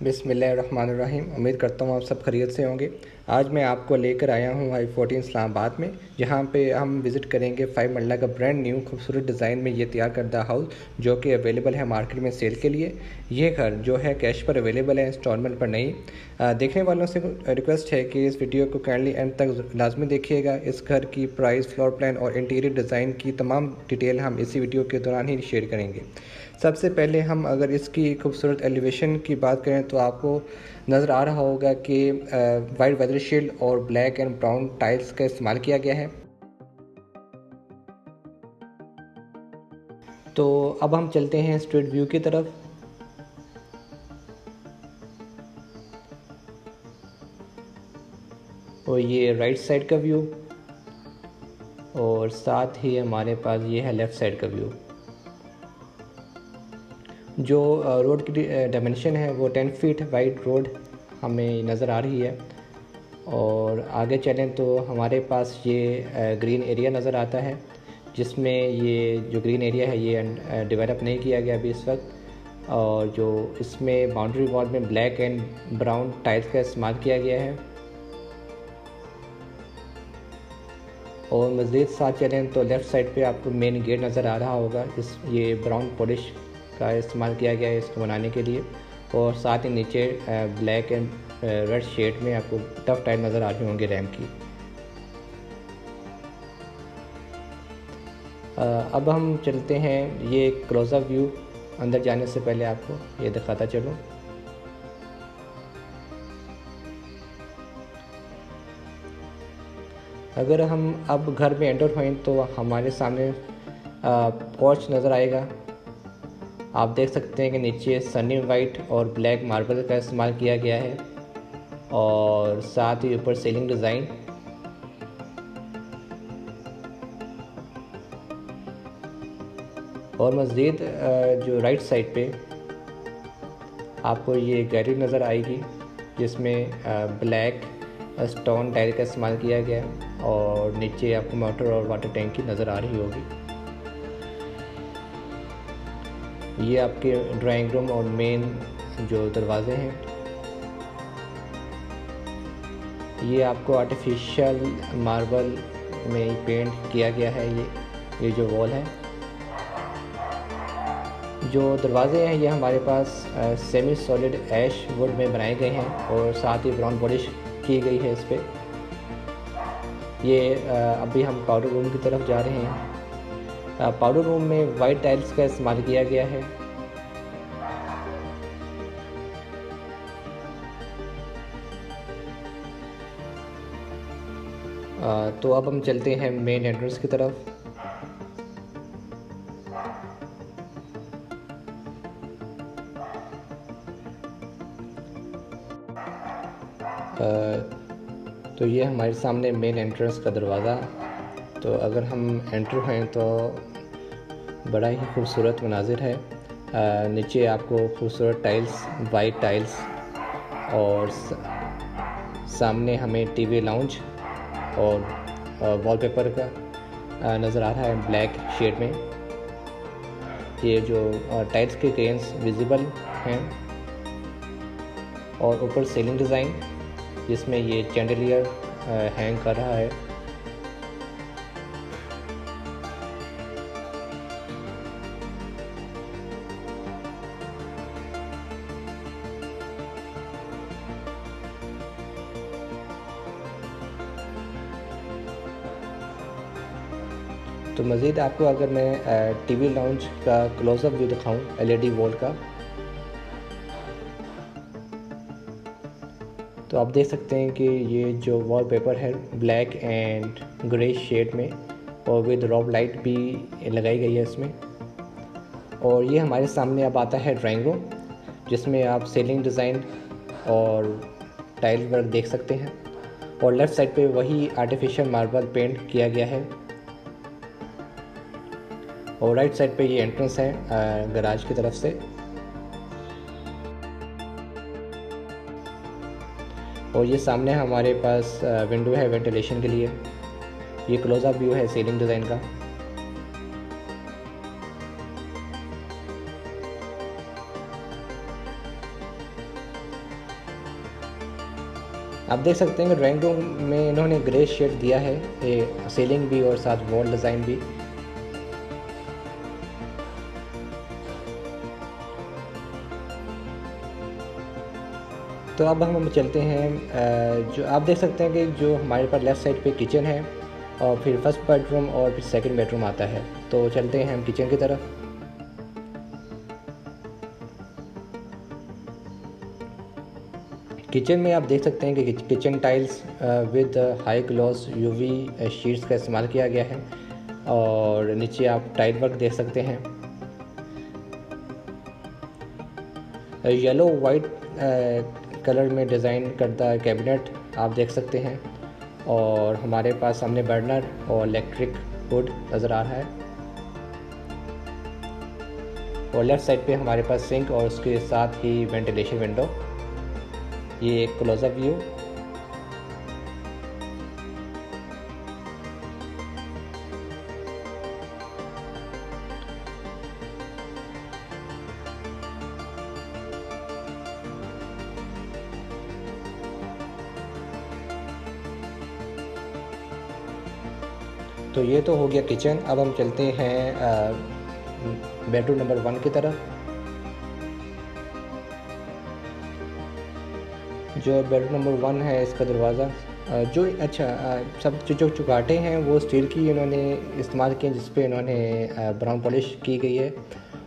बिस्मिल्लाहिर्रहमानिर्रहीम। उम्मीद करता हूँ आप सब खैरियत से होंगे। आज मैं आपको लेकर आया हूँ I-14 इस्लामाबाद में, जहाँ पे हम विज़िट करेंगे 5 मरला का ब्रांड न्यू खूबसूरत डिज़ाइन में ये तैयार करदा हाउस, जो कि अवेलेबल है मार्केट में सेल के लिए। ये घर जो है कैश पर अवेलेबल है, इंस्टॉलमेंट पर नहीं। देखने वालों से रिक्वेस्ट है कि इस वीडियो को काइंडली एंड तक लाजमी देखिएगा। इस घर की प्राइस, फ्लोर प्लान और इंटीरियर डिज़ाइन की तमाम डिटेल हम इसी वीडियो के दौरान ही शेयर करेंगे। सबसे पहले हम अगर इसकी खूबसूरत एलिवेशन की बात करें तो आपको नज़र आ रहा होगा कि वाइट वेदर शील्ड और ब्लैक एंड ब्राउन टाइल्स का इस्तेमाल किया गया है। तो अब हम चलते हैं स्ट्रीट व्यू की तरफ। और ये राइट साइड का व्यू और साथ ही हमारे पास ये है लेफ़्ट साइड का व्यू। जो रोड की डायमेंशन है वो 10 फीट वाइड रोड हमें नज़र आ रही है। और आगे चलें तो हमारे पास ये ग्रीन एरिया नज़र आता है, जिसमें ये जो ग्रीन एरिया है ये डेवलप नहीं किया गया अभी इस वक्त। और जो इसमें बाउंड्री वॉल में ब्लैक एंड ब्राउन टाइल्स का इस्तेमाल किया गया है। और मज़ीद साथ चलें तो लेफ़्ट साइड पे आपको मेन गेट नज़र आ रहा होगा। ये ब्राउन पॉलिश का इस्तेमाल किया गया है इसको बनाने के लिए। और साथ ही नीचे ब्लैक एंड रेड शेड में आपको टफ टाइल नज़र आ रहे होंगे रैम की। अब हम चलते हैं, ये क्लोज़अप व्यू अंदर जाने से पहले आपको ये दिखाता चलूँ। अगर हम अब घर में एंटर हुए तो हमारे सामने पोर्च नज़र आएगा। आप देख सकते हैं कि नीचे सनी वाइट और ब्लैक मार्बल का इस्तेमाल किया गया है और साथ ही ऊपर सीलिंग डिज़ाइन। और मज़ीद जो राइट साइड पे आपको ये गैलरी नज़र आएगी, जिसमें ब्लैक स्टोन टाइल का इस्तेमाल किया गया है और नीचे आपको मोटर और वाटर टैंकी नज़र आ रही होगी। ये आपके ड्राइंग रूम और मेन जो दरवाजे हैं, ये आपको आर्टिफिशियल मार्बल में पेंट किया गया है। ये जो वॉल है, जो दरवाजे हैं, ये हमारे पास सेमी सॉलिड ऐश वुड में बनाए गए हैं और साथ ही ब्राउन पॉलिश की गई है इस पर। ये अभी हम पाउडर रूम की तरफ जा रहे हैं। पाउडर रूम में वाइट टाइल्स का इस्तेमाल किया गया है। तो अब हम चलते हैं मेन एंट्रेंस की तरफ। तो ये हमारे सामने मेन एंट्रेंस का दरवाज़ा। तो अगर हम एंटर हुए तो बड़ा ही खूबसूरत मनाजिर है। नीचे आपको खूबसूरत टाइल्स, वाइट टाइल्स और सामने हमें टीवी लाउंज और वॉलपेपर का नज़र आ रहा है ब्लैक शेड में। ये जो टाइल्स के ग्रेन्स विजिबल हैं और ऊपर सीलिंग डिज़ाइन, जिसमें ये चैंडलियर हैंग कर रहा है। तो मज़ीद आपको अगर मैं टीवी लाउंज का क्लोज़अप व्यू दिखाऊं एलईडी वॉल का, तो आप देख सकते हैं कि ये जो वॉलपेपर है ब्लैक एंड ग्रे शेड में और विद रॉब लाइट भी लगाई गई है इसमें। और ये हमारे सामने अब आता है ड्राइंग रूम, जिसमें आप सीलिंग डिज़ाइन और टाइल वर्क देख सकते हैं। और लेफ़्ट साइड पे वही आर्टिफिशियल मार्बल पेंट किया गया है। और राइट साइड पे ये एंट्रेंस है गराज की तरफ से। और ये सामने हमारे पास विंडो है वेंटिलेशन के लिए। ये क्लोज़अप व्यू है सीलिंग डिज़ाइन का। आप देख सकते हैं कि ड्राइंग रूम में इन्होंने ग्रे शेड दिया है, ये सीलिंग भी और साथ वॉल डिज़ाइन भी। तो अब हम चलते हैं, जो आप देख सकते हैं कि जो हमारे पास लेफ़्ट साइड पे किचन है और फिर फर्स्ट बेडरूम और फिर सेकंड बेडरूम आता है। तो चलते हैं हम किचन की तरफ। किचन में आप देख सकते हैं कि kitchen tiles with high gloss UV sheets का इस्तेमाल किया गया है और नीचे आप टाइल वर्क देख सकते हैं। येलो वाइट कलर में डिज़ाइन करदा कैबिनेट आप देख सकते हैं और हमारे पास सामने बर्नर और इलेक्ट्रिक हुड नज़र आ रहा है और लेफ़्ट साइड पे हमारे पास सिंक और उसके साथ ही वेंटिलेशन विंडो। ये एक क्लोजअप व्यू। तो ये तो हो गया किचन। अब हम चलते हैं बेडरूम नंबर 1 की तरफ। जो बेडरूम नंबर 1 है इसका दरवाज़ा जो सब जो चुगाटे हैं वो स्टील की इन्होंने इस्तेमाल किए, जिस पे इन्होंने ब्राउन पॉलिश की गई है।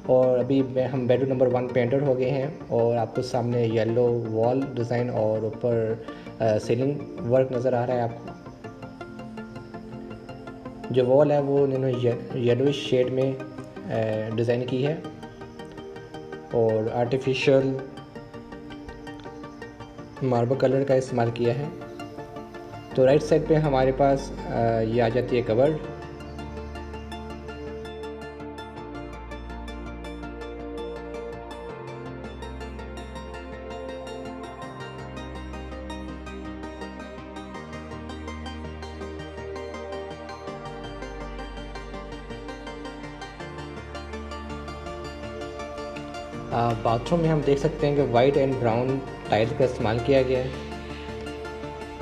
और अभी हम बेडरूम नंबर 1 पेंटेड हो गए हैं और आपको सामने येलो वॉल डिज़ाइन और ऊपर सीलिंग वर्क नज़र आ रहा है आपको। जो वॉल है वो इन्होंने येलोइश शेड में डिज़ाइन की है और आर्टिफिशियल मार्बल कलर का इस्तेमाल किया है। तो राइट साइड पे हमारे पास ये आ जाती है कबर्ड। बाथरूम में हम देख सकते हैं कि वाइट एंड ब्राउन टाइल्स का इस्तेमाल किया गया है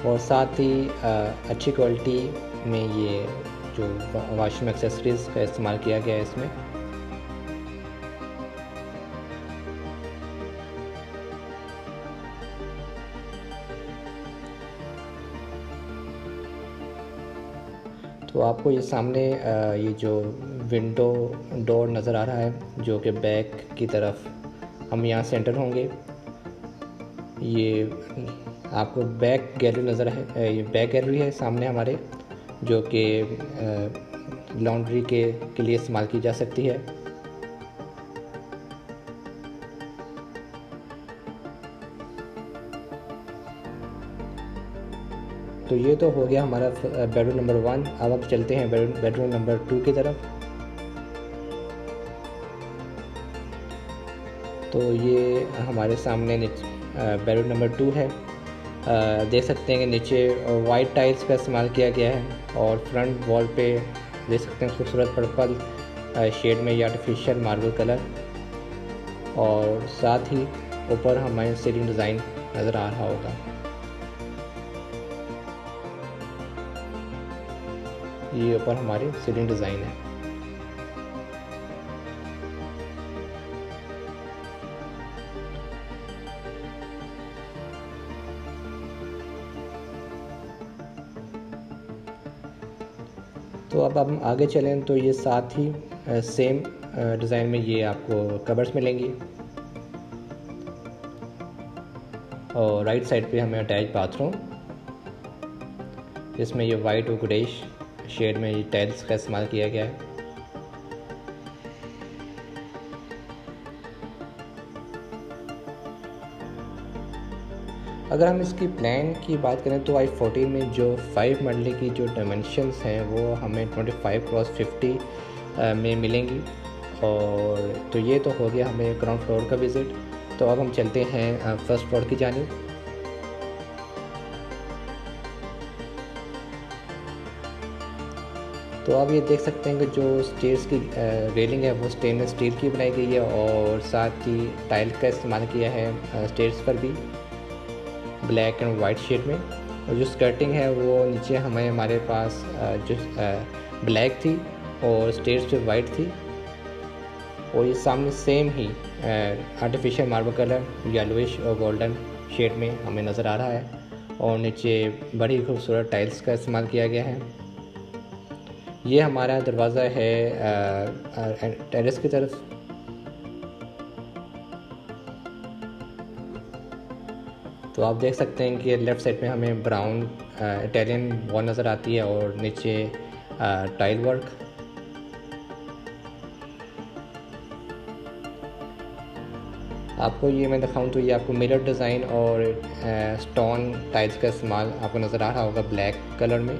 और साथ ही अच्छी क्वालिटी में ये जो वॉशरूम एक्सेसरीज़ का इस्तेमाल किया गया है इसमें। तो आपको ये सामने ये जो विंडो डोर नज़र आ रहा है जो कि बैक की तरफ हम यहाँ से एंटर होंगे। ये आपको बैक गैलरी नज़र है, ये बैक गैलरी है सामने हमारे, जो कि लॉन्ड्री के लिए इस्तेमाल की जा सकती है। तो ये तो हो गया हमारा बेडरूम नंबर 1। अब चलते हैं बेडरूम नंबर 2 की तरफ। तो ये हमारे सामने बेडरूम नंबर 2 है। देख सकते हैं कि नीचे वाइट टाइल्स का इस्तेमाल किया गया है और फ्रंट वॉल पे देख सकते हैं खूबसूरत पर्पल शेड में ये आर्टिफिशियल मार्बल कलर और साथ ही ऊपर हमें सीलिंग डिज़ाइन नज़र आ रहा होगा। ये ऊपर हमारी सीलिंग डिज़ाइन है। तो अब हम आगे चलें तो ये साथ ही सेम डिज़ाइन में ये आपको कबर्ड्स मिलेंगी और राइट साइड पे हमें अटैच बाथरूम, इसमें ये वाइट और ग्रेइश शेड में ये टाइल्स का इस्तेमाल किया गया है। अगर हम इसकी प्लान की बात करें तो i14 में जो 5 मरले की जो डायमेंशंस हैं वो हमें 25x50 में मिलेंगी। और तो ये तो हो गया हमें ग्राउंड फ्लोर का विज़िट। तो अब हम चलते हैं फर्स्ट फ्लोर की जानिब। तो आप ये देख सकते हैं कि जो स्टेयर्स की रेलिंग है वो स्टेनलेस स्टील की बनाई गई है और साथ ही टाइल का इस्तेमाल किया है स्टेयर्स पर भी, ब्लैक एंड वाइट शेड में। और जो स्कर्टिंग है वो नीचे हमारे पास जो ब्लैक थी और स्टेज पे वाइट थी, और ये सामने सेम ही आर्टिफिशियल मार्बल कलर येलोइश और गोल्डन शेड में हमें नज़र आ रहा है। और नीचे बड़ी खूबसूरत टाइल्स का इस्तेमाल किया गया है। ये हमारा दरवाज़ा है टेरेस की तरफ। तो आप देख सकते हैं कि लेफ़्ट साइड में हमें ब्राउन इटालियन वॉल नज़र आती है और नीचे टाइल वर्क। आपको ये मैं दिखाऊं तो ये आपको मिरर डिज़ाइन और स्टोन टाइल्स का इस्तेमाल आपको नज़र आ रहा होगा ब्लैक कलर में।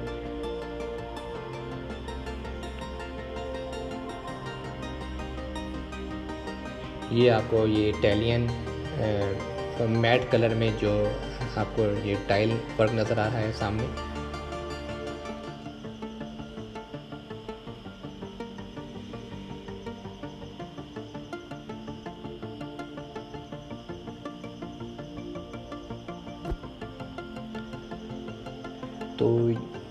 ये आपको ये इटालियन मैट कलर में जो आपको ये टाइल वर्क नज़र आ रहा है सामने। तो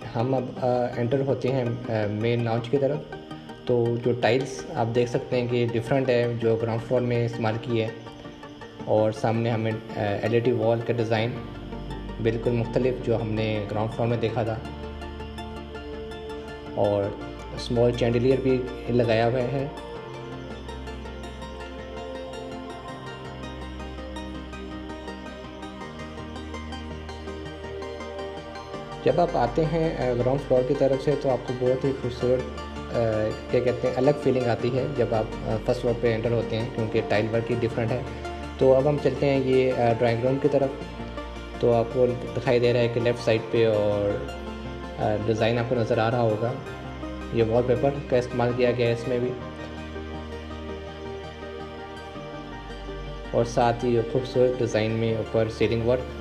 हम अब एंटर होते हैं मेन लाउंज की तरफ। तो जो टाइल्स आप देख सकते हैं कि डिफरेंट है जो ग्राउंड फ्लोर में इस्तेमाल की है, और सामने हमें एलईडी वॉल का डिज़ाइन बिल्कुल मुख्तलिफ जो हमने ग्राउंड फ्लोर में देखा था, और स्मॉल चैंडिलियर भी लगाया हुआ है। जब आप आते हैं ग्राउंड फ्लोर की तरफ से तो आपको बहुत ही खूबसूरत क्या कहते हैं अलग फीलिंग आती है जब आप फर्स्ट फ्लोर पे एंटर होते हैं, क्योंकि टाइल वर्क ही डिफरेंट है। तो अब हम चलते हैं ये ड्राइंग रूम की तरफ। तो आपको दिखाई दे रहा है कि लेफ़्ट साइड पे और डिज़ाइन आपको नज़र आ रहा होगा, ये वॉलपेपर का इस्तेमाल किया गया है इसमें भी, और साथ ही खूबसूरत डिज़ाइन में ऊपर सीलिंग वर्क।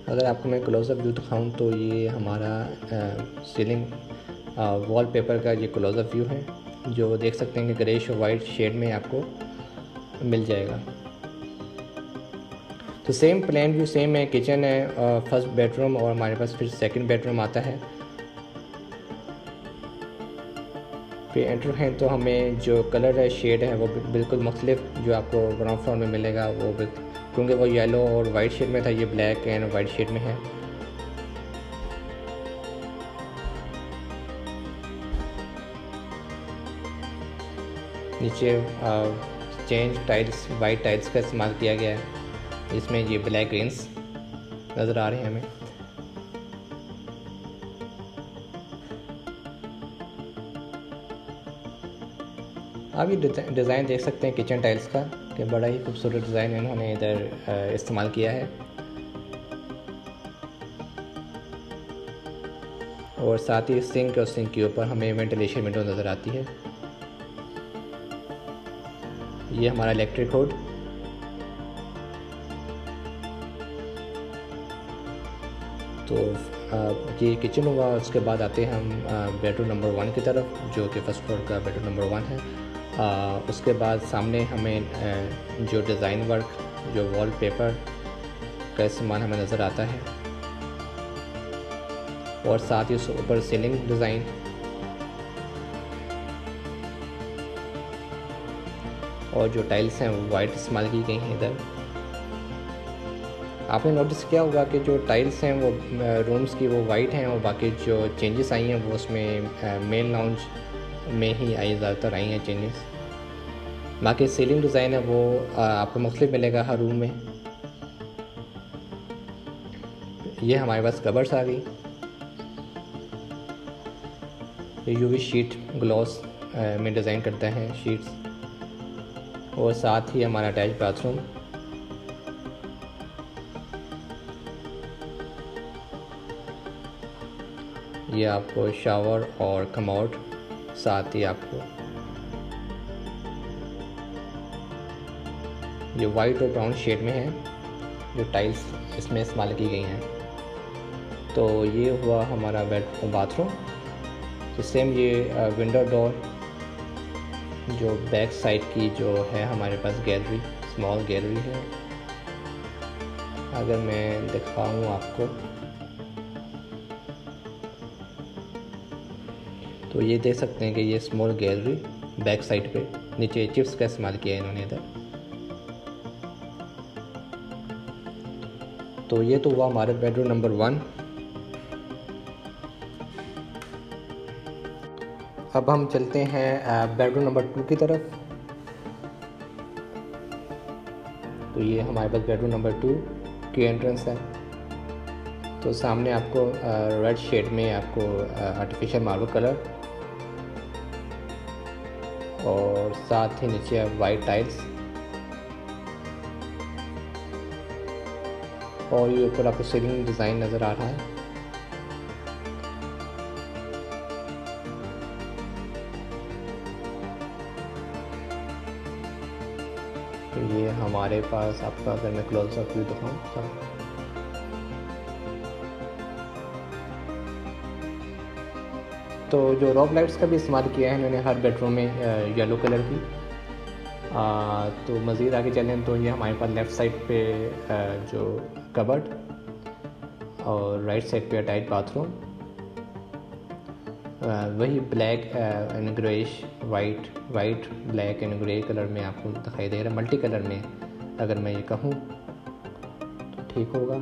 अगर आपको मैं क्लोज़अप व्यू दिखाऊं तो ये हमारा सीलिंग वॉलपेपर का ये क्लोज़अप व्यू है, जो देख सकते हैं कि ग्रेश और वाइट शेड में आपको मिल जाएगा। तो सेम प्लान व्यू सेम है, किचन है, फर्स्ट बेडरूम, और हमारे पास फिर सेकंड बेडरूम आता है। फिर एंटर हैं तो हमें जो कलर है शेड है वो बिल्कुल मुख्तलिफ जो आपको ग्राउंड फ्लोर में मिलेगा, वो क्योंकि वो येलो और वाइट शेड में था, ये ब्लैक एंड वाइट शेड में है। नीचे चेंज टाइल्स वाइट टाइल्स का इस्तेमाल किया गया है, इसमें ये ब्लैक ग्रेन्स नज़र आ रहे हैं हमें। आप ये डिज़ाइन देख सकते हैं किचन टाइल्स का, कि बड़ा ही खूबसूरत डिज़ाइन इन्होंने इधर इस्तेमाल किया है। और साथ ही सिंक और सिंक के ऊपर हमें वेंटिलेशन विंडो नज़र आती है। ये हमारा इलेक्ट्रिक हुड। तो ये किचन हुआ। उसके बाद आते हैं हम बेडरूम नंबर 1 की तरफ, जो कि फर्स्ट फ्लोर का बेडरूम नंबर 1 है। उसके बाद सामने हमें जो डिज़ाइन वर्क जो वॉलपेपर का इस्तेमाल हमें नज़र आता है, और साथ ही उसके ऊपर सीलिंग डिज़ाइन। और जो टाइल्स हैं वो वाइट इस्तेमाल की गई हैं इधर। आपने नोटिस किया होगा कि जो टाइल्स हैं वो रूम्स की वो वाइट हैं, और बाकी जो चेंजेस आई हैं वो उसमें मेन लाउंज में ही आई, ज़्यादातर आई हैं चेंजेस। बाकी सीलिंग डिज़ाइन है वो आपको मुख्तलिफ मिलेगा हर रूम में। ये हमारे पास कबर्ड्स आ गई। ये यूवी शीट ग्लॉस में डिज़ाइन करता है शीट्स, और साथ ही हमारा अटैच बाथरूम। ये आपको शावर और कमोड, साथ ही आपको ये वाइट और ब्राउन शेड में है जो टाइल्स इसमें इस्तेमाल की गई हैं। तो ये हुआ हमारा बाथरूम। तो सेम ये विंडो डोर जो बैक साइड की जो है हमारे पास गैलरी, स्मॉल गैलरी है। अगर मैं दिखाऊं आपको तो ये देख सकते हैं कि ये स्मॉल गैलरी बैक साइड पे, नीचे चिप्स का इस्तेमाल किया है इन्होंने इधर। तो ये तो हुआ हमारे बेडरूम नंबर 1। अब हम चलते हैं बेडरूम नंबर 2 की तरफ। तो ये हमारे पास बेडरूम नंबर 2 की एंट्रेंस है। तो सामने आपको रेड शेड में आपको आर्टिफिशियल मार्बल कलर और साथ ही नीचे वाइट टाइल्स, और ये ऊपर आपको सीलिंग डिज़ाइन नज़र आ रहा है। तो ये हमारे पास आपका, अगर मैं क्लोज अप व्यू दिखाऊँ, तो जो रॉब लाइट्स का भी इस्तेमाल किया है इन्होंने हर बेडरूम में येलो कलर की। तो मज़ीद आगे चलें तो ये हमारे पास लेफ़्ट साइड पे जो कबर्ड और राइट साइड पे अटैच बाथरूम, वही black and greyish white black and grey colour में आपको दिखाई दे रहा है, मल्टी कलर में अगर मैं ये कहूँ तो ठीक होगा।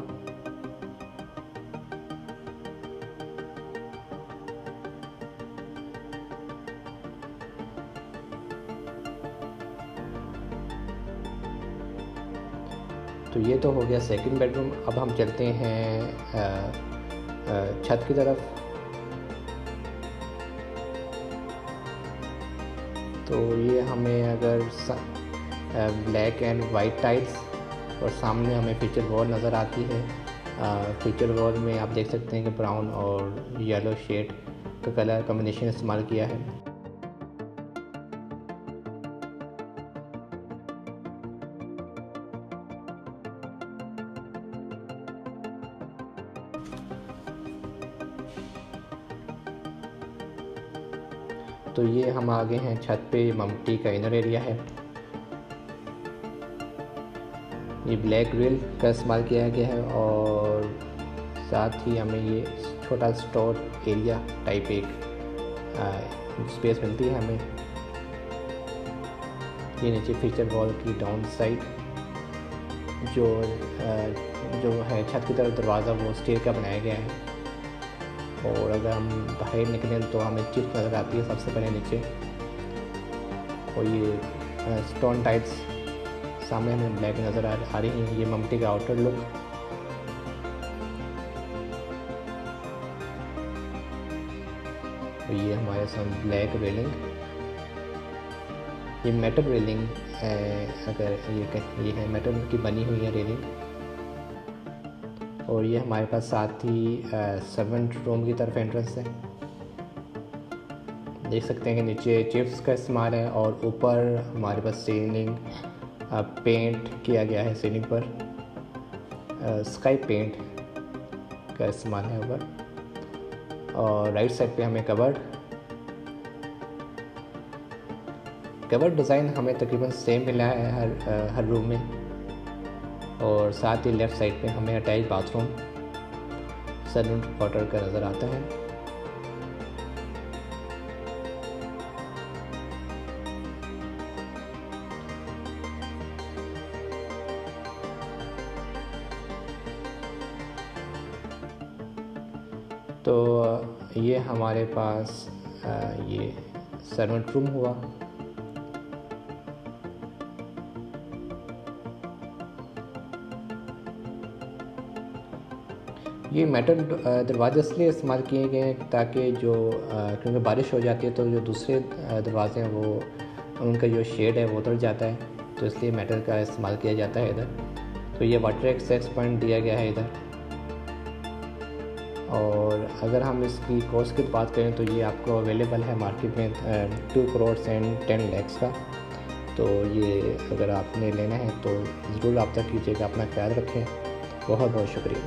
तो ये तो हो गया सेकंड बेडरूम। अब हम चलते हैं छत की तरफ। तो ये हमें अगर ब्लैक एंड वाइट टाइल्स और सामने हमें फीचर वॉल नज़र आती है। फीचर वॉल में आप देख सकते हैं कि ब्राउन और येलो शेड का कलर कॉम्बिनेशन इस्तेमाल किया है। तो ये हम आगे हैं छत पे, मम्टी का इनर एरिया है। ये ब्लैक ग्रिल का इस्तेमाल किया गया है और साथ ही हमें ये छोटा स्टोर एरिया टाइप एक स्पेस मिलती है हमें। ये नीचे फीचर वॉल की डाउन साइड जो है छत की तरफ दरवाज़ा वो स्टील का बनाया गया है। और अगर हम बाहर निकलें तो हमें चिप नज़र आती है सबसे पहले नीचे, और ये स्टोन टाइल्स सामने हमें ब्लैक नज़र आ रही हैं। ये मम्टी का आउटर लुक। तो ये हमारे साथ ब्लैक रेलिंग, ये मेटल रेलिंग, अगर ये है मेटल की बनी हुई है रेलिंग। और ये हमारे पास साथ ही सर्वेंट रूम की तरफ एंट्रेंस है। देख सकते हैं कि नीचे चिप्स का इस्तेमाल है और ऊपर हमारे पास सीलिंग पेंट किया गया है। सीलिंग पर स्काई पेंट का इस्तेमाल है ऊपर। और राइट साइड पे हमें कबर्ड डिज़ाइन हमें तकरीबन सेम मिला है हर रूम में। और साथ ही लेफ़्ट साइड पे हमें अटैच बाथरूम सर्वेंट क्वार्टर का नज़र आता है। तो ये हमारे पास ये सर्वेंट रूम हुआ। ये मेटल दरवाजे इसलिए इस्तेमाल किए गए हैं ताकि जो क्योंकि बारिश हो जाती है तो जो दूसरे दरवाजे हैं वो उनका जो शेड है वो उतर जाता है, तो इसलिए मेटल का इस्तेमाल किया जाता है इधर। तो ये वाटर एक्सेस पॉइंट दिया गया है इधर। और अगर हम इसकी कॉस्ट की बात करें तो ये आपको अवेलेबल है मार्केट में 2 करोड़ एंड 10 लाख का। तो ये अगर आपने लेना है तो ज़रूर रब्ता कीजिएगा। अपना ख्याल रखें। बहुत बहुत शुक्रिया।